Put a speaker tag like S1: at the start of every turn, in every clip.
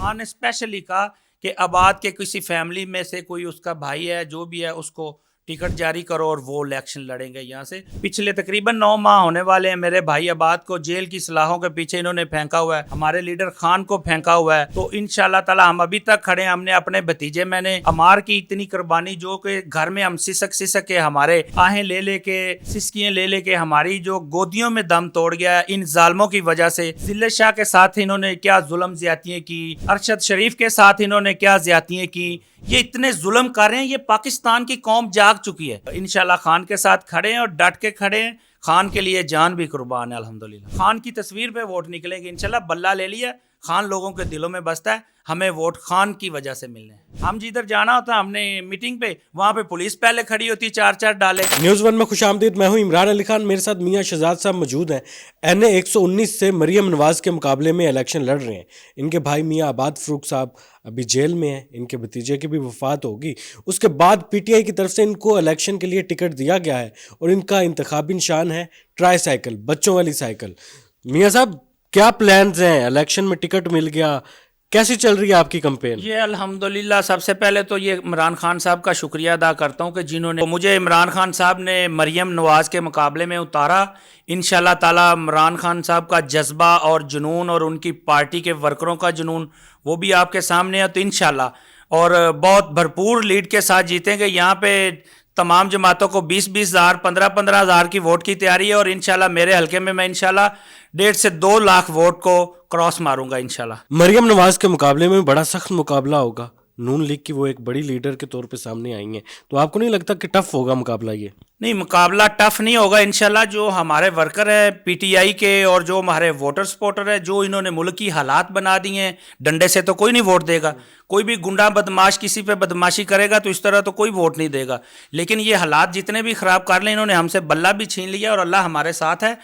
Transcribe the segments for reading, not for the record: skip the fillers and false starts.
S1: खान ने स्पेशली कहा कि आबाद के किसी फैमिली में से कोई उसका भाई है, जो भी है, उसको टिकट जारी करो और वो इलेक्शन लड़ेंगे यहाँ से। पिछले तकरीबन 9 माह होने वाले हैं मेरे भाई आबाद को जेल की सलाहों के पीछे इन्होंने फेंका हुआ है, हमारे लीडर खान को फेंका हुआ है। तो इंशाल्लाह ताला हम अभी तक खड़े हैं। हमने अपने भतीजे मैंने अमार की इतनी कुर्बानी, जो कि घर में हम सिसक के हमारे आहें ले लेके सिसकियाँ ले लेके हमारी जो गोदियों में दम तोड़ गया है इन जालमों की वजह से। जिल्ले शाह के साथ इन्होंने क्या जुल्म ज्यादतियाँ की, अरशद शरीफ के साथ इन्होंने क्या ज्यादतियाँ की। ये इतने जुल्म कर रहे हैं, ये पाकिस्तान की कौम जाग चुकी है। इंशाल्लाह खान के साथ खड़े हैं और डट के खड़े हैं। खान के लिए जान भी कुर्बान है अल्हम्दुलिल्लाह। खान की तस्वीर पे वोट निकलेंगे इंशाल्लाह। बल्ला ले लिया, खान लोगों के दिलों में बसता है, हमें वोट खान की वजह से मिलने हैं। हम जिधर जाना होता है हमने मीटिंग पे, वहाँ पे पुलिस पहले खड़ी होती, 4-4 डाले।
S2: न्यूज़ वन में खुशामदीद। मैं हूं इमरान अली खान, मेरे साथ मियां शहजाद साहब मौजूद हैं। NA 119 से मरियम नवाज के मुकाबले में इलेक्शन लड़ रहे हैं। इनके भाई मियां आबाद फरूक साहब अभी जेल में हैं, इनके भतीजे की भी वफात होगी। उसके बाद PTI की तरफ से इनको इलेक्शन के लिए टिकट दिया गया है और इनका इंतखाबी निशान है ट्राई साइकिल, बच्चों वाली साइकिल। मियां साहब, क्या प्लान्स हैं? इलेक्शन में टिकट मिल गया, कैसी चल रही है आपकी कैंपेन?
S1: ये अल्हम्दुलिल्लाह, सबसे पहले तो ये इमरान खान साहब का शुक्रिया अदा करता हूँ कि जिन्होंने मुझे इमरान खान साहब ने मरियम नवाज़ के मुकाबले में उतारा। इंशाल्लाह ताला इमरान खान साहब का जज्बा और जुनून और उनकी पार्टी के वर्करों का जुनून वो भी आपके सामने है। तो इंशाल्लाह और बहुत भरपूर लीड के साथ जीतेंगे। यहाँ पे तमाम जमातों को 20-20 हज़ार 15-15 हज़ार की वोट की तैयारी है और इंशाल्लाह मेरे हलके में मैं इंशाल्लाह 1.5 से 2 लाख वोट को क्रॉस मारूंगा इंशाल्लाह।
S2: मरियम नवाज के मुकाबले में बड़ा सख्त मुकाबला होगा। नून लीग की वो एक बड़ी लीडर के तौर पे सामने आई हैं, तो आपको नहीं लगता कि टफ होगा मुकाबला ये?
S1: नहीं, मुकाबला टफ नहीं होगा इंशाल्लाह। जो हमारे वर्कर है PTI के और जो हमारे वोटर सपोर्टर है, जो इन्होंने मुल्क की हालात बना दिए हैं, डंडे से तो कोई नहीं वोट देगा। कोई भी गुंडा बदमाश किसी पे बदमाशी करेगा तो इस तरह तो कोई वोट नहीं देगा। लेकिन ये हालात जितने भी ख़राब कर लें, इन्होंने हमसे बल्ला भी छीन लिया और अल्लाह हमारे साथ है।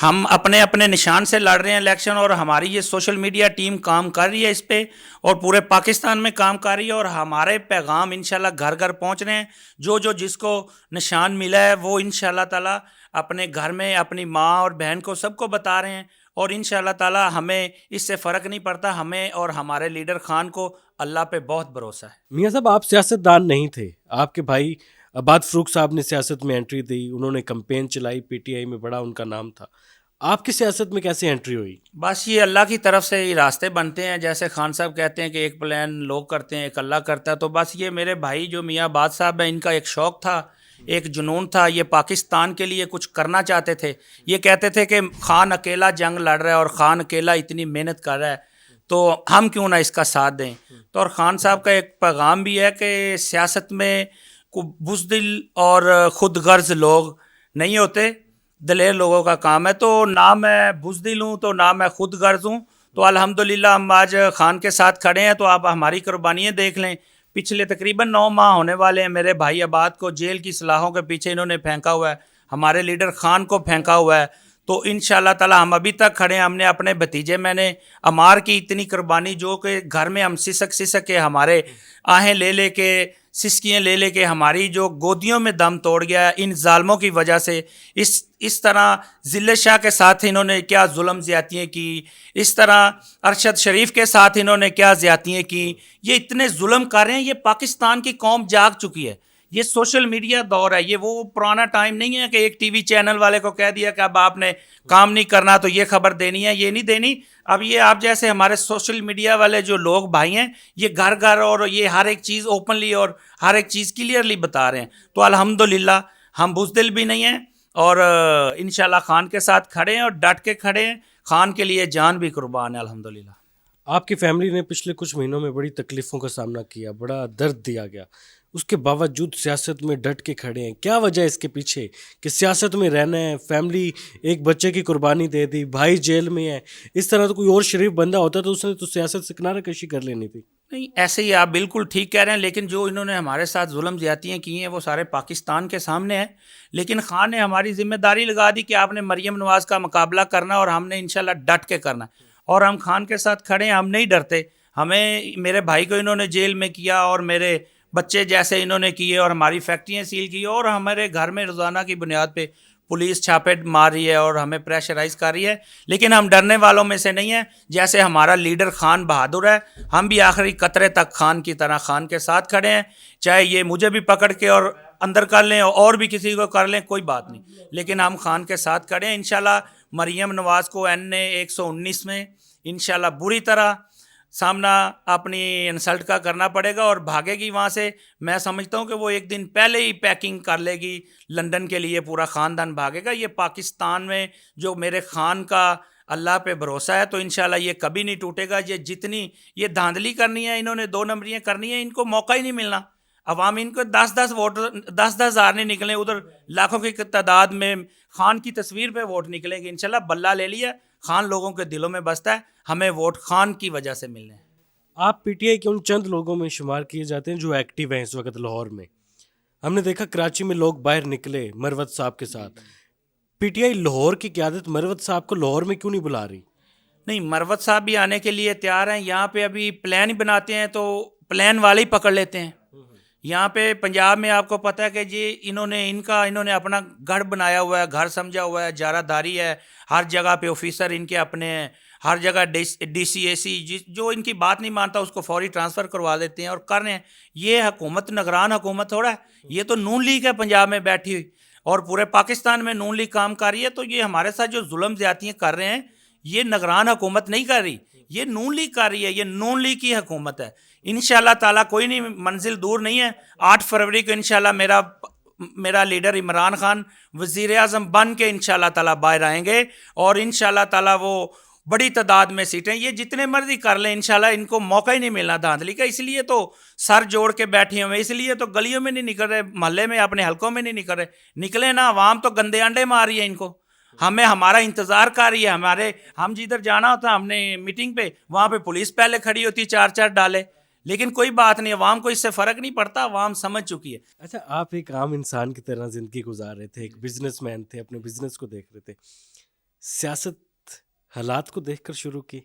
S1: हम अपने अपने निशान से लड़ रहे हैं इलेक्शन और हमारी ये सोशल मीडिया टीम काम कर रही है इस पर और पूरे पाकिस्तान में काम कर रही है और हमारे पैगाम इंशाल्लाह घर घर पहुंच रहे हैं। जो जिसको निशान मिला है वो इंशाल्लाह ताला अपने घर में अपनी माँ और बहन को सबको बता रहे हैं और इंशाल्लाह ताला हमें इससे फ़र्क नहीं पड़ता। हमें और हमारे लीडर खान को अल्लाह पे बहुत भरोसा है।
S2: मियां साहब, आप सियासतदान नहीं थे, आपके भाई आबाद फरूक साहब ने सियासत में एंट्री दी, उन्होंने कैंपेन चलाई, PTI में बड़ा उनका नाम था। आपकी सियासत में कैसे एंट्री हुई?
S1: बस ये अल्लाह की तरफ से ही रास्ते बनते हैं। जैसे खान साहब कहते हैं कि एक प्लान लोग करते हैं, एक अल्लाह करता है। तो बस ये मेरे भाई जो मियाँ आबाद साहब है, इनका एक शौक़ था, एक जुनून था। ये पाकिस्तान के लिए कुछ करना चाहते थे। ये कहते थे कि खान अकेला जंग लड़ रहा है और खान अकेला इतनी मेहनत कर रहा है, तो हम क्यों ना इसका साथ दें। तो और खान साहब का एक पैगाम भी है कि सियासत में बुज़दिल और ख़ुद गर्ज लोग नहीं होते, दलेर लोगों का काम है। तो ना मैं बुज़दिल हूँ तो ना मैं खुद गर्ज हूँ। तो अल्हम्दुलिल्लाह हम आज खान के साथ खड़े हैं। तो आप हमारी कुर्बानियाँ देख लें। पिछले तकरीबन 9 माह होने वाले हैं मेरे भाई आबाद को जेल की सलाहों के पीछे इन्होंने फेंका हुआ है, हमारे लीडर खान को फेंका हुआ है। तो इंशाल्लाह ताला हम अभी तक खड़े हैं। हमने अपने भतीजे मैंने अमार की इतनी कुर्बानी, जो कि घर में हम सिसक के हमारे आहें ले लेके सिसकियाँ ले लेके हमारी जो गोदियों में दम तोड़ गया है इन जालमों की वजह से। इस तरह जिल्ले शाह के साथ इन्होंने क्या जुल्म ज्यादतियाँ की, इस तरह अरशद शरीफ के साथ इन्होंने क्या ज्यादतियाँ की। ये इतने जुल्म कर रहे हैं, ये पाकिस्तान की कौम जाग चुकी है। ये सोशल मीडिया दौर है, ये वो पुराना टाइम नहीं है कि एक TV चैनल वाले को कह दिया कि अब आपने काम नहीं करना तो ये खबर देनी है, ये नहीं देनी। अब ये आप जैसे हमारे सोशल मीडिया वाले जो लोग भाई हैं, ये घर घर और ये हर एक चीज़ ओपनली और हर एक चीज़ क्लियरली बता रहे हैं। तो अल्हम्दुलिल्लाह हम बुज़दिल भी नहीं हैं और इंशाल्लाह खान के साथ खड़े हैं और डट के खड़े हैं। खान के लिए जान भी कुर्बान है अल्हम्दुलिल्लाह।
S2: आपकी फैमिली ने पिछले कुछ महीनों में बड़ी तकलीफ़ों का सामना किया, बड़ा दर्द दिया गया, उसके बावजूद सियासत में डट के खड़े हैं। क्या वजह है इसके पीछे कि सियासत में रहना है? फैमिली एक बच्चे की कुर्बानी दे दी, भाई जेल में है। इस तरह तो कोई और शरीफ बंदा होता तो उसने तो सियासत से किनारा कशी कर लेनी थी।
S1: नहीं, ऐसे ही आप बिल्कुल ठीक कह रहे हैं। लेकिन जो इन्होंने हमारे साथ जुल्म ज़्यादतियाँ की हैं वो सारे पाकिस्तान के सामने है। लेकिन खान ने हमारी जिम्मेदारी लगा दी कि आपने मरियम नवाज़ का मुकाबला करना और हमने इंशाल्लाह डट के करना। और हम खान के साथ खड़े हैं, हम नहीं डरते। हमें मेरे भाई को इन्होंने जेल में किया और मेरे बच्चे जैसे इन्होंने किए और हमारी फैक्ट्रियाँ सील की और हमारे घर में रोज़ाना की बुनियाद पे पुलिस छापे मार रही है और हमें प्रेशराइज कर रही है, लेकिन हम डरने वालों में से नहीं हैं। जैसे हमारा लीडर खान बहादुर है, हम भी आखिरी कतरे तक खान की तरह खान के साथ खड़े हैं। चाहे ये मुझे भी पकड़ के और अंदर कर लें और भी किसी को कर लें, कोई बात नहीं, लेकिन हम खान के साथ खड़े हैं। इंशाल्लाह मरियम नवाज़ को NA 119 में इंशाल्लाह बुरी तरह सामना अपनी इंसल्ट का करना पड़ेगा और भागेगी वहाँ से। मैं समझता हूँ कि वो एक दिन पहले ही पैकिंग कर लेगी लंदन के लिए, पूरा ख़ानदान भागेगा। ये पाकिस्तान में जो मेरे खान का अल्लाह पे भरोसा है तो इंशाल्लाह ये कभी नहीं टूटेगा। ये जितनी ये धांधली करनी है, इन्होंने 2 नंबरियाँ करनी है, इनको मौका ही नहीं मिलना। अवाम इनको 10-10 वोटर 10-10 हज़ार नहीं निकले, उधर लाखों की तादाद में खान की तस्वीर पे वोट निकलेंगे। इंशाल्लाह बल्ला ले लिया, खान लोगों के दिलों में बसता है, हमें वोट खान की वजह से मिलने हैं।
S2: आप PTI के उन चंद लोगों में शुमार किए जाते हैं जो एक्टिव हैं इस वक्त लाहौर में। हमने देखा कराची में लोग बाहर निकले मरवत साहब के साथ। PTI लाहौर की क़यादत मरवत साहब को लाहौर में क्यों नहीं बुला रही?
S1: नहीं, मरवत साहब भी आने के लिए तैयार हैं। यहाँ पे अभी प्लान ही बनाते हैं तो प्लान वाले ही पकड़ लेते हैं। यहाँ पे पंजाब में आपको पता है कि जी इन्होंने अपना गढ़ बनाया हुआ है, घर समझा हुआ है, जारादारी है, हर जगह पे ऑफिसर इनके अपने हैं, हर जगह DCAC जो इनकी बात नहीं मानता उसको फौरी ट्रांसफ़र करवा देते हैं और कर रहे हैं। ये हुकूमत निगरान हुकूमत थोड़ा है, ये तो नून लीग है पंजाब में बैठी हुई और पूरे पाकिस्तान में नून लीग काम कर रही है। तो ये हमारे साथ जो जुल्म ज़्यादतियाँ कर रहे हैं, ये निगरान हुकूमत नहीं कर रही, ये नून लीग कर रही है, ये नून लीग की हुकूमत है। इंशाल्लाह ताला कोई नहीं, मंजिल दूर नहीं है। 8 फरवरी को इंशाल्लाह मेरा लीडर इमरान खान वज़ीर आज़म बन के इंशाल्लाह ताला बाहर आएंगे और इंशाल्लाह ताला वो बड़ी तादाद में सीटें, ये जितने मर्जी कर लें, इंशाल्लाह इनको मौका ही नहीं मिलना धांधली का। इसलिए तो सर जोड़ के बैठे हुए, इसलिए तो गलियों में नहीं निकल रहे, मोहल्ले में अपने हलकों में नहीं निकल रहे। निकले ना, आवाम तो गंदे अंडे मार रही है इनको, हमें हमारा इंतज़ार कर रही है। हम जिधर जाना होता हमने मीटिंग पे, वहाँ पे पुलिस पहले खड़ी होती 4-4 डाले, लेकिन कोई बात नहीं, अवाम को इससे फ़र्क नहीं पड़ता, अवाम समझ चुकी है।
S2: अच्छा, आप एक आम इंसान की तरह ज़िंदगी गुजार रहे थे, एक बिजनेसमैन थे, अपने बिजनेस को देख रहे थे, सियासत हालात को देखकर शुरू की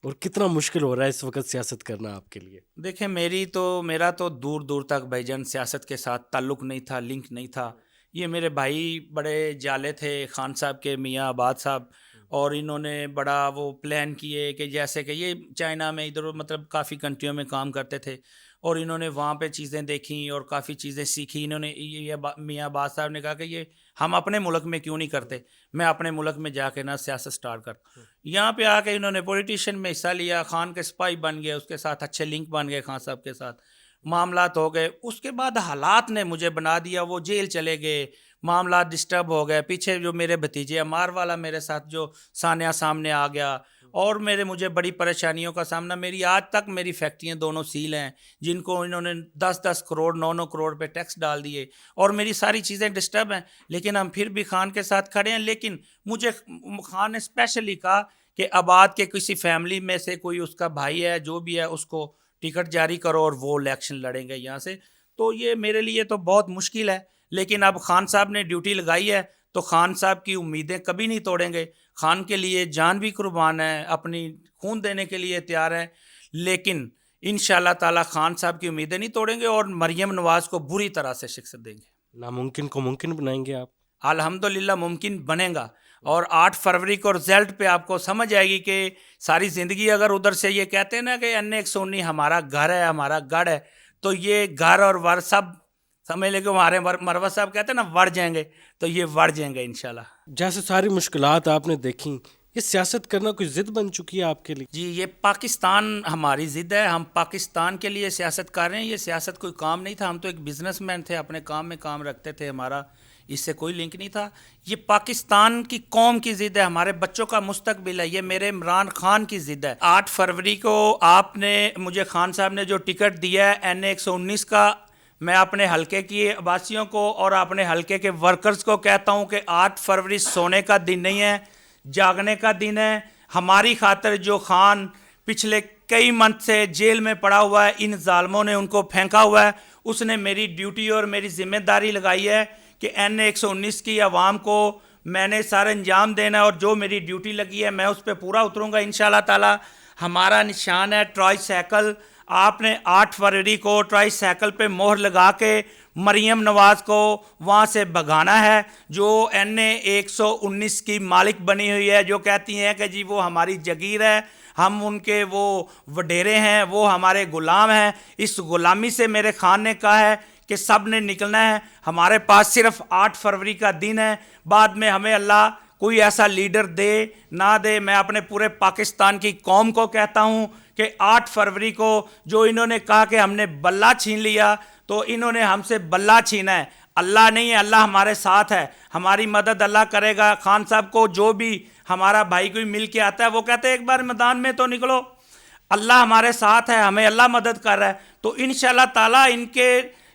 S2: और कितना मुश्किल हो रहा है इस वक्त सियासत करना आपके लिए?
S1: देखें, मेरा तो दूर दूर तक भाईजान सियासत के साथ ताल्लुक़ नहीं था, लिंक नहीं था। ये मेरे भाई बड़े जाले थे खान साहब के, मियाँ आबाद साहब, और इन्होंने बड़ा वो प्लान किए कि जैसे कि ये चाइना में इधर मतलब काफ़ी कंट्रियों में काम करते थे और इन्होंने वहाँ पे चीज़ें देखी और काफ़ी चीज़ें सीखी। इन्होंने मियाँ आबाद साहब ने कहा कि ये हम अपने मुल्क में क्यों नहीं करते, मैं अपने मुल्क में जाके ना सियासत स्टार्ट कर। यहाँ पे आके इन्होंने पॉलिटिशियन में हिस्सा लिया, खान के सिपाही बन गए, उसके साथ अच्छे लिंक बन गए खान साहब के साथ, मामलात हो गए। उसके बाद हालात ने मुझे बना दिया, वो जेल चले गए, मामला डिस्टर्ब हो गए। पीछे जो मेरे भतीजे अमार वाला मेरे साथ जो सानिया सामने आ गया और मुझे बड़ी परेशानियों का सामना, मेरी आज तक मेरी फैक्ट्रियाँ दोनों सील हैं जिनको इन्होंने 10-10 करोड़ 9-9 करोड़ पे टैक्स डाल दिए और मेरी सारी चीज़ें डिस्टर्ब हैं, लेकिन हम फिर भी खान के साथ खड़े हैं। लेकिन मुझे खान ने स्पेशली कहा कि आबाद के किसी फैमिली में से कोई उसका भाई है, जो भी है, उसको टिकट जारी करो और वो इलेक्शन लड़ेंगे यहाँ से। तो ये मेरे लिए तो बहुत मुश्किल है, लेकिन अब खान साहब ने ड्यूटी लगाई है तो खान साहब की उम्मीदें कभी नहीं तोड़ेंगे। खान के लिए जान भी कुर्बान है, अपनी खून देने के लिए तैयार है, लेकिन इंशाल्लाह ताला खान साहब की उम्मीदें नहीं तोड़ेंगे और मरियम नवाज़ को बुरी तरह से शिकस्त देंगे।
S2: नामुमकिन को मुमकिन बनाएंगे आप?
S1: अल्हम्दुलिल्लाह मुमकिन बनेगा और 8 फरवरी को रिजल्ट पे आपको समझ आएगी कि सारी ज़िंदगी अगर उधर से ये कहते हैं ना कि NA 119 हमारा घर है, हमारा गढ़ है, तो ये घर और वर सब समझ लेके हमारे मरवत साहब कहते हैं ना वड़ जाएंगे, तो ये वड़ जाएंगे इंशाल्लाह।
S2: जैसे सारी मुश्किलात आपने देखी, ये सियासत करना कोई ज़िद बन चुकी है आपके लिए?
S1: जी, ये पाकिस्तान हमारी ज़िद है, हम पाकिस्तान के लिए सियासत कर रहे हैं। ये सियासत कोई काम नहीं था, हम तो एक बिजनेसमैन थे, अपने काम में काम रखते थे, हमारा इससे कोई लिंक नहीं था। ये पाकिस्तान की कौम की ज़िद है, हमारे बच्चों का मुस्तकबिल है, ये मेरे इमरान खान की ज़िद है। 8 फरवरी को आपने मुझे खान साहब ने जो टिकट दिया है NA 119 का, मैं अपने हलके की वासियों को और अपने हलके के वर्कर्स को कहता हूं कि 8 फरवरी सोने का दिन नहीं है, जागने का दिन है। हमारी खातिर जो खान पिछले कई मंथ से जेल में पड़ा हुआ है, इन जालमों ने उनको फेंका हुआ है, उसने मेरी ड्यूटी और मेरी जिम्मेदारी लगाई है कि NA 119 की आवाम को मैंने सारा अंजाम देना है और जो मेरी ड्यूटी लगी है मैं उस पर पूरा उतरूँगा इंशाल्लाह ताला। ہمارا نشان ہے ٹرائی سائیکل. آپ نے 8 فروری کو ٹرائی سائیکل پہ مہر لگا کے مریم نواز کو وہاں سے بھگانا ہے جو NA-119 کی مالک بنی ہوئی ہے, جو کہتی ہیں کہ جی وہ ہماری جگیر ہے, ہم ان کے وہ وڈیرے ہیں, وہ ہمارے غلام ہیں. اس غلامی سے میرے خان نے کہا ہے کہ سب نے نکلنا ہے. ہمارے پاس صرف 8 فروری کا دن ہے, بعد میں ہمیں اللہ کوئی ایسا لیڈر دے نہ دے. میں اپنے پورے پاکستان کی قوم کو کہتا ہوں کہ 8 فروری کو جو انہوں نے کہا کہ ہم نے بلہ چھین لیا, تو انہوں نے ہم سے بلہ چھینا ہے. اللہ نہیں ہے, اللہ ہمارے ساتھ ہے, ہماری مدد اللہ کرے گا. خان صاحب کو جو بھی ہمارا بھائی کوئی مل کے آتا ہے وہ کہتے ہیں ایک بار میدان میں تو نکلو, اللہ ہمارے ساتھ ہے, ہمیں اللہ مدد کر رہا ہے. تو انشاءاللہ تعالیٰ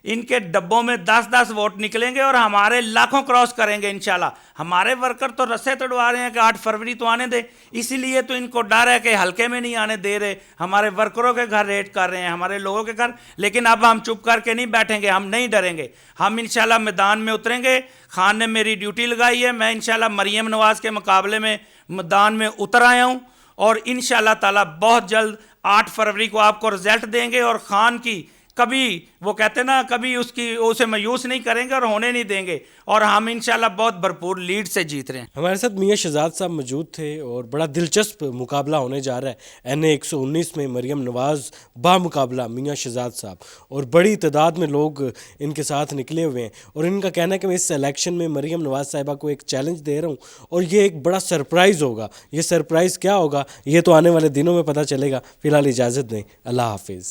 S1: ان کے ڈبوں میں 10-10 ووٹ نکلیں گے اور ہمارے لاکھوں کراس کریں گے انشاءاللہ. ہمارے ورکر تو رسے تڑوا رہے ہیں کہ 8 فروری تو آنے دے, اسی لیے تو ان کو ڈر ہے کہ حلقے میں نہیں آنے دے رہے. ہمارے ورکروں کے گھر ریڈ کر رہے ہیں, ہمارے لوگوں کے گھر. لیکن اب ہم چپ کر کے نہیں بیٹھیں گے, ہم نہیں ڈریں گے, ہم انشاءاللہ میدان میں اتریں گے. خان نے میری ڈیوٹی لگائی ہے, میں انشاءاللہ مریم نواز کے مقابلے میں میدان میں اتر آیا ہوں, اور انشاءاللہ تعالیٰ بہت جلد 8 فروری کو آپ کو رزلٹ دیں گے. اور خان کی کبھی وہ کہتے ہیں نا, کبھی اسے مایوس نہیں کریں گے اور ہونے نہیں دیں گے, اور ہم انشاءاللہ بہت بھرپور لیڈ سے جیت رہے ہیں.
S2: ہمارے ساتھ میاں شہزاد صاحب موجود تھے, اور بڑا دلچسپ مقابلہ ہونے جا رہا ہے NA-119 میں. مریم نواز مقابلہ میاں شہزاد صاحب, اور بڑی تعداد میں لوگ ان کے ساتھ نکلے ہوئے ہیں. اور ان کا کہنا ہے کہ میں اس الیکشن میں مریم نواز صاحبہ کو ایک چیلنج دے رہا ہوں, اور یہ ایک بڑا سرپرائز ہوگا. یہ سرپرائز کیا ہوگا یہ تو آنے والے دنوں میں پتہ چلے گا. فی الحال اجازت دیں, اللہ حافظ.